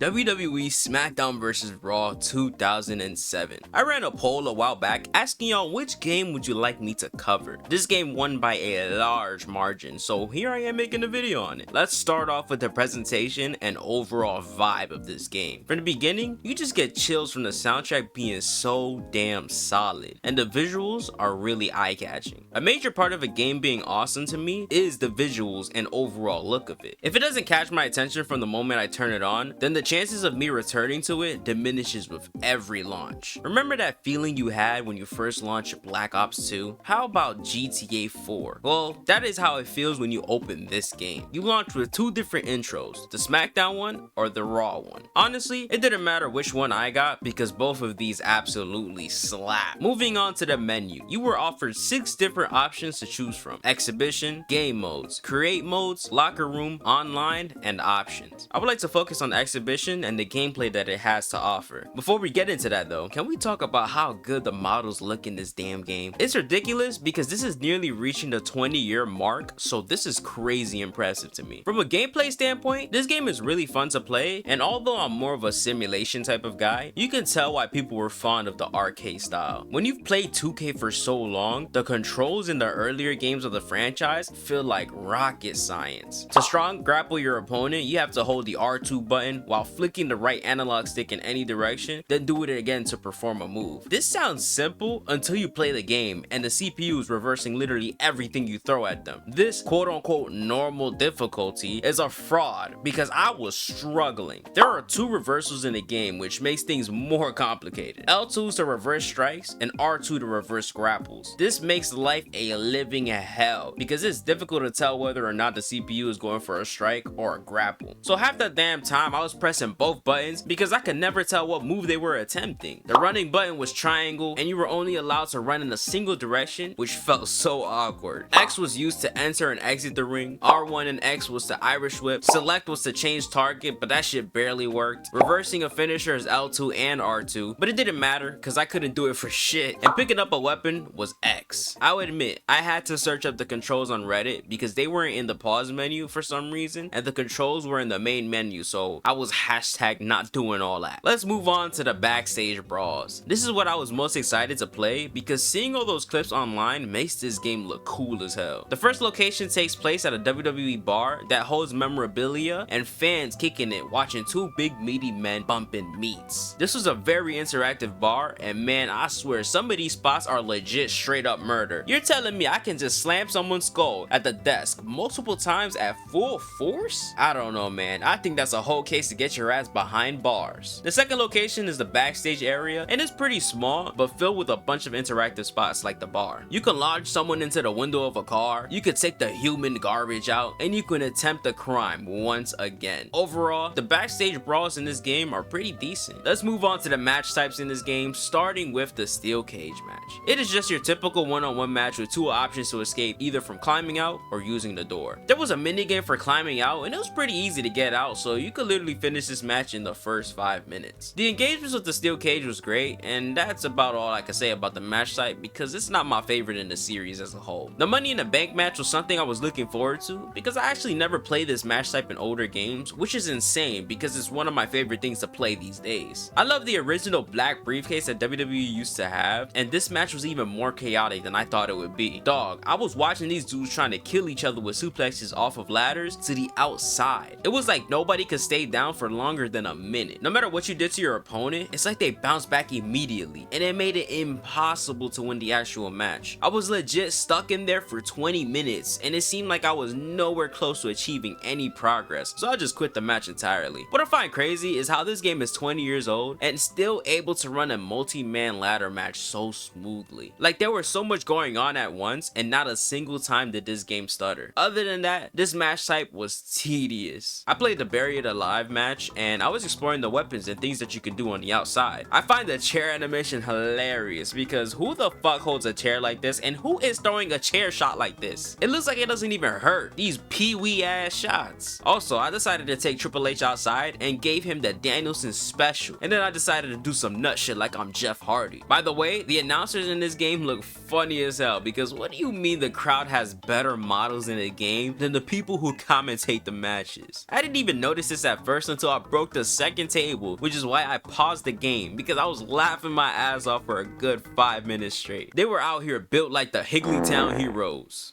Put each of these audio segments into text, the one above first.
WWE SmackDown vs. Raw 2007. I ran a poll a while back asking y'all which game would you like me to cover. This game won by a large margin, so here I am making a video on it. Let's start off with the presentation and overall vibe of this game. From the beginning, you just get chills from the soundtrack being so damn solid, and the visuals are really eye-catching. A major part of a game being awesome to me is the visuals and overall look of it. If it doesn't catch my attention from the moment I turn it on, then the chances of me returning to it diminishes with every launch. Remember that feeling you had when you first launched Black Ops 2? How about GTA 4? Well, that is how it feels when you open this game. You launch with two different intros, the SmackDown one or the Raw one. Honestly, it didn't matter which one I got because both of these absolutely slap. Moving on to the menu, you were offered 6 different options to choose from: exhibition, game modes, create modes, locker room, online, and options. I would like to focus on exhibition and the gameplay that it has to offer. Before we get into that though, can we talk about how good the models look in this damn game? It's ridiculous because this is nearly reaching the 20-year mark, so this is crazy impressive to me. From a gameplay standpoint, this game is really fun to play, and although I'm more of a simulation type of guy, you can tell why people were fond of the arcade style. When you've played 2K for so long, the controls in the earlier games of the franchise feel like rocket science. To strong grapple your opponent, you have to hold the R2 button while flicking the right analog stick in any direction, then do it again to perform a move. This sounds simple until you play the game and the CPU is reversing literally everything you throw at them. This quote-unquote normal difficulty is a fraud because I was struggling. There are 2 reversals in the game, which makes things more complicated. L2 to reverse strikes and R2 to reverse grapples. This makes life a living hell because it's difficult to tell whether or not the CPU is going for a strike or a grapple. So half the damn time I was pressing both buttons because I could never tell what move they were attempting. The running button was triangle and you were only allowed to run in a single direction, which felt so awkward. X was used to enter and exit the ring. R1 and X was to Irish whip. Select was to change target, but that shit barely worked. Reversing a finisher is L2 and R2, but it didn't matter because I couldn't do it for shit. And picking up a weapon was X. I'll admit, I had to search up the controls on Reddit because they weren't in the pause menu for some reason, and the controls were in the main menu, so I was hashtag not doing all that. Let's move on to the backstage brawls. This is what I was most excited to play because seeing all those clips online makes this game look cool as hell. The first location takes place at a WWE bar that holds memorabilia and fans kicking it, watching 2 big meaty men bumping meats. This was a very interactive bar, and man, I swear some of these spots are legit straight up murder. You're telling me I can just slam someone's skull at the desk multiple times at full force? I don't know, man. I think that's a whole case to get your ass behind bars. The second location is the backstage area, and it's pretty small but filled with a bunch of interactive spots like the bar. You can lodge someone into the window of a car, you could take the human garbage out, and you can attempt a crime once again. Overall, the backstage brawls in this game are pretty decent. Let's move on to the match types in this game, starting with the steel cage match. It is just your typical one-on-one match with 2 options to escape, either from climbing out or using the door. There was a minigame for climbing out, and it was pretty easy to get out, so you could literally finish this match in the first 5 minutes. The engagements with the steel cage was great, and that's about all I can say about the match type because it's not my favorite in the series as a whole. The Money in the Bank match was something I was looking forward to because I actually never played this match type in older games, which is insane because it's one of my favorite things to play these days. I love the original black briefcase that WWE used to have, and this match was even more chaotic than I thought it would be. Dog, I was watching these dudes trying to kill each other with suplexes off of ladders to the outside. It was like nobody could stay down for longer than a minute. No matter what you did to your opponent, it's like they bounced back immediately, and it made it impossible to win the actual match. I was legit stuck in there for 20 minutes, and it seemed like I was nowhere close to achieving any progress, so I just quit the match entirely. What I find crazy is how this game is 20 years old and still able to run a multi-man ladder match so smoothly. Like there was so much going on at once, and not a single time did this game stutter. Other than that, this match type was tedious. I played the Buried Alive match, and I was exploring the weapons and things that you can do on the outside. I find the chair animation hilarious because who the fuck holds a chair like this, and who is throwing a chair shot like this? It looks like it doesn't even hurt. These pee-wee ass shots. Also, I decided to take Triple H outside and gave him the Danielson special, and then I decided to do some nut shit like I'm Jeff Hardy. By the way, the announcers in this game look funny as hell because what do you mean the crowd has better models in the game than the people who commentate the matches? I didn't even notice this at first until so I broke the second table, which is why I paused the game because I was laughing my ass off for a good 5 minutes straight. They were out here built like the Higglytown heroes.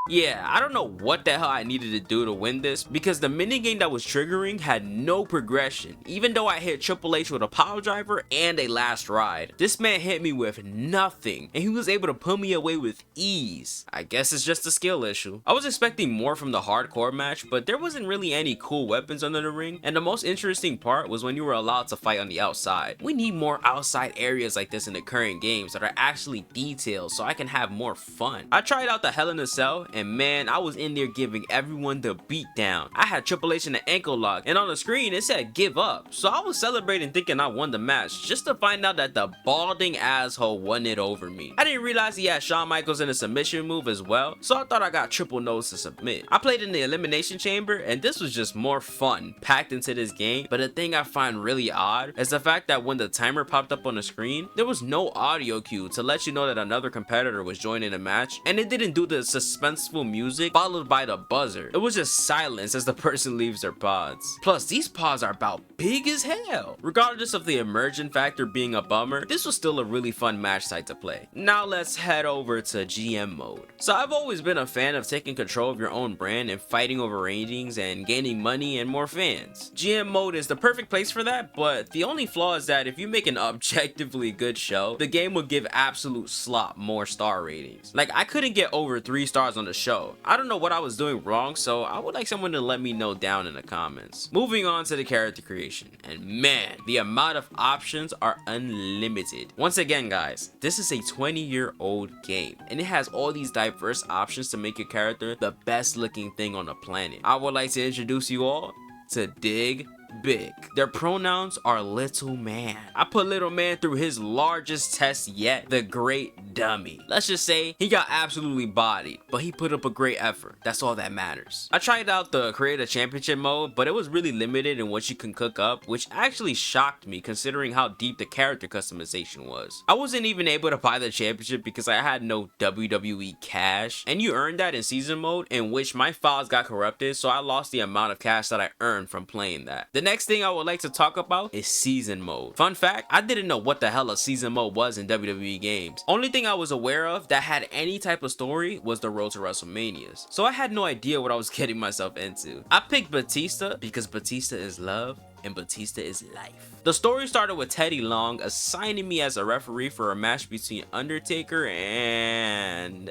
Yeah, I don't know what the hell I needed to do to win this because the minigame that was triggering had no progression, even though I hit Triple H with a pile driver and a last ride. This man hit me with nothing and he was able to put me away with ease. I guess it's just a skill issue. I was expecting more from the hardcore match, but there wasn't really any cool weapons under the ring, and the most interesting part was when you were allowed to fight on the outside. We need more outside areas like this in the current games that are actually detailed so I can have more fun. I tried out the Hell in a Cell, and man, I was in there giving everyone the beat down. I had Triple H in the ankle lock, and on the screen it said give up. So I was celebrating thinking I won the match, just to find out that the balding asshole won it over me. I didn't realize he had Shawn Michaels in a submission move as well, so I thought I got triple nose to submit. I played in the elimination chamber, and this was just more fun packed into this game, but the thing I find really odd is the fact that when the timer popped up on the screen, there was no audio cue to let you know that another competitor was joining the match, and it didn't do the suspenseful music followed by the buzzer. It was just silence as the person leaves their pods. Plus, these pods are about big as hell. Regardless of the immersion factor being a bummer, this was still a really fun match site to play. Now let's head over to GM mode. So I've always been a fan of taking control of your own brand and fighting over ratings and gaining money and more fans. GM mode is the perfect place for that, but the only flaw is that if you make an objectively good show, the game will give absolute slop more star ratings. Like, I couldn't get over 3 stars on the show. I don't know what I was doing wrong, so I would like someone to let me know down in the comments. Moving on to the character creation, and man, the amount of options are unlimited. Once again guys, this is a 20-year-old game, and it has all these diverse options to make your character the best looking thing on the planet. I would like to introduce you all to Dig Big. Their pronouns are little man. I put little man through his largest test yet, the great dummy. Let's just say he got absolutely bodied, but he put up a great effort. That's all that matters. I tried out the create a championship mode, but it was really limited in what you can cook up, which actually shocked me considering how deep the character customization was. I wasn't even able to buy the championship because I had no WWE cash, and you earned that in season mode, in which my files got corrupted, so I lost the amount of cash that I earned from playing that. The next thing I would like to talk about is season mode. Fun fact, I didn't know what the hell a season mode was in WWE games. Only thing I was aware of that had any type of story was the Road to WrestleManias. So I had no idea what I was getting myself into. I picked Batista because Batista is love and Batista is life. The story started with Teddy Long assigning me as a referee for a match between Undertaker and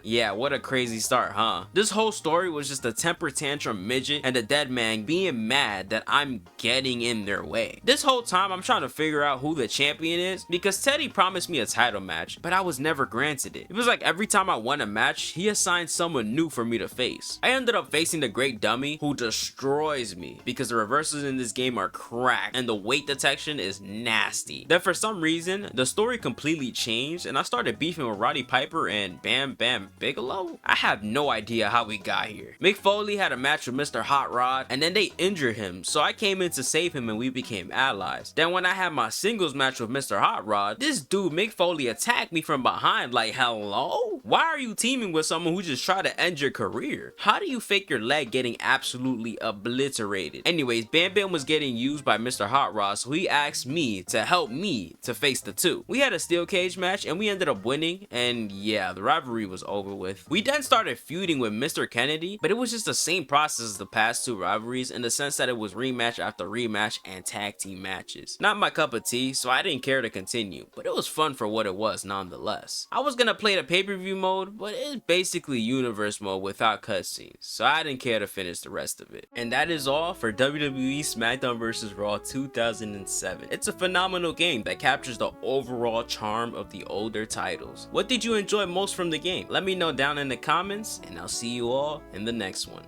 yeah, what a crazy start, huh? This whole story was just a temper tantrum midget and the dead man being mad that I'm getting in their way. This whole time I'm trying to figure out who the champion is because Teddy promised me a title match, but I was never granted it. It was like every time I won a match, he assigned someone new for me to face. I ended up facing the Great Dummy, who destroys me because the reversals in this game are cracked and the weight detection is nasty. Then for some reason, the story completely changed and I started beefing with Roddy Piper and Bam Bam Bigelow? I have no idea how we got here. Mick Foley had a match with Mr. Hot Rod and then they injured him, so I came in to save him and we became allies. Then when I had my singles match with Mr. Hot Rod, this dude Mick Foley attacked me from behind like, hello? Why are you teaming with someone who just tried to end your career? How do you fake your leg getting absolutely obliterated? Anyways, Bam Bam was getting used by Mr. Hot Rod, so he asked me to help me to face the two. We had a steel cage match and we ended up winning, and yeah, the rivalry was over with. We then started feuding with Mr. Kennedy, but it was just the same process as the past two rivalries in the sense that it was rematch after rematch and tag team matches. Not my cup of tea, so I didn't care to continue, but it was fun for what it was nonetheless. I was gonna play the pay-per-view mode, but it's basically universe mode without cutscenes, so I didn't care to finish the rest of it. And that is all for WWE SmackDown vs. Raw 2007. It's a phenomenal game that captures the overall charm of the older titles. What did you enjoy most from the game? Let me know down in the comments, and I'll see you all in the next one.